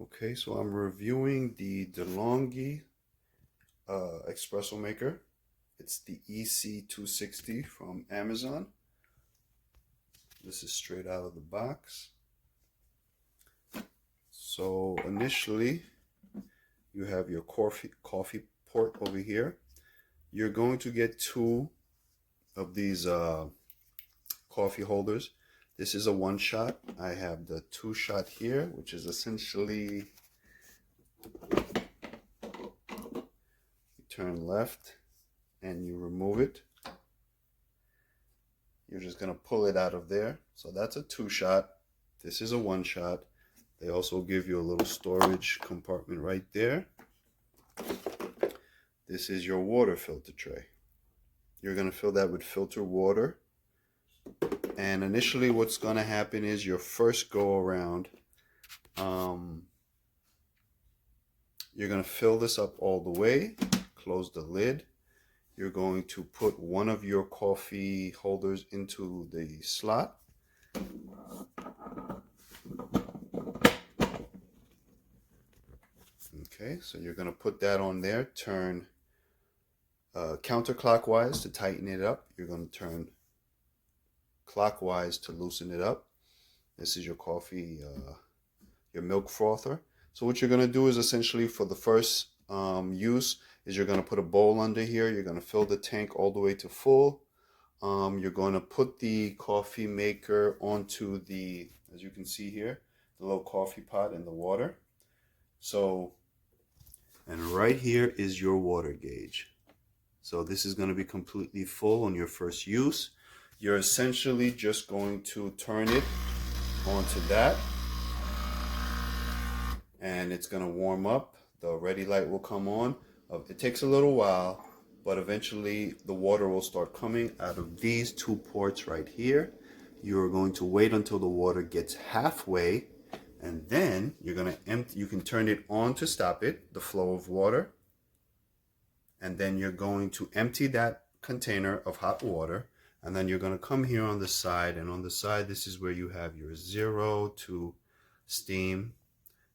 Okay, so I'm reviewing the DeLonghi espresso maker. It's the EC260 from Amazon. This is straight out of the box. So initially, you have your coffee port over here. You're going to get two of these coffee holders. This is a one shot. I have the two shot here, which is essentially you turn left and you remove it. You're just going to pull it out of there. So that's a two shot. This is a one shot. They also give you a little storage compartment right there. This is your water filter tray. You're going to fill that with filtered water. And initially what's going to happen is your first go around, you're going to fill this up all the way, close the lid. You're going to put one of your coffee holders into the slot. Okay, so you're going to put that on there, turn counterclockwise to tighten it up. You're going to turn clockwise to loosen it up. This is your coffee, your milk frother. So what you're going to do is essentially for the first use is you're going to put a bowl under here. You're going to fill the tank all the way to full. You're going to put the coffee maker onto the, as you can see here, the little coffee pot and the water. So, and right here is your water gauge. So this is going to be completely full on your first use. You're essentially just going to turn it onto that and it's going to warm up. The ready light will come on. It takes a little while, but eventually the water will start coming out of these two ports right here. You're going to wait until the water gets halfway, and then you're going to empty. You can turn it on to stop it, the flow of water, and then you're going to empty that container of hot water. And then you're going to come here on the side, and on the side, this is where you have your 0 to steam,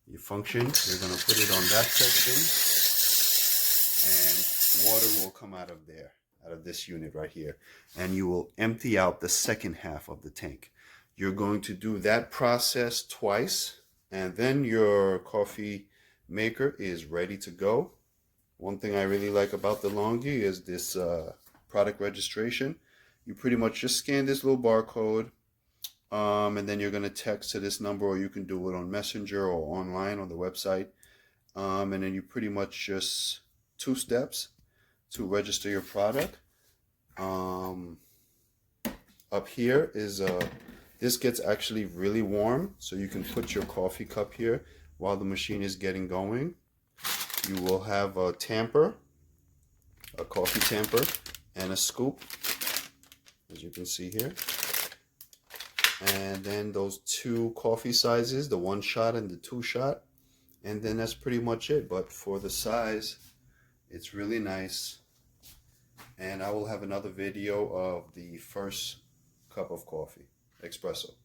your function. You're going to put it on that section, and water will come out of there, out of this unit right here. And you will empty out the second half of the tank. You're going to do that process twice, and then your coffee maker is ready to go. One thing I really like about the DeLonghi is this product registration. You pretty much just scan this little barcode, and then you're going to text to this number, or you can do it on Messenger or online on the website. And then you pretty much just 2 steps to register your product. Up here is this gets actually really warm, so you can put your coffee cup here while the machine is getting going. You will have a tamper, a coffee tamper, and a scoop, as you can see here. And then those 2 coffee sizes, the 1 shot and the 2 shot. And then that's pretty much it. But for the size, it's really nice. And I will have another video of the first cup of coffee, espresso.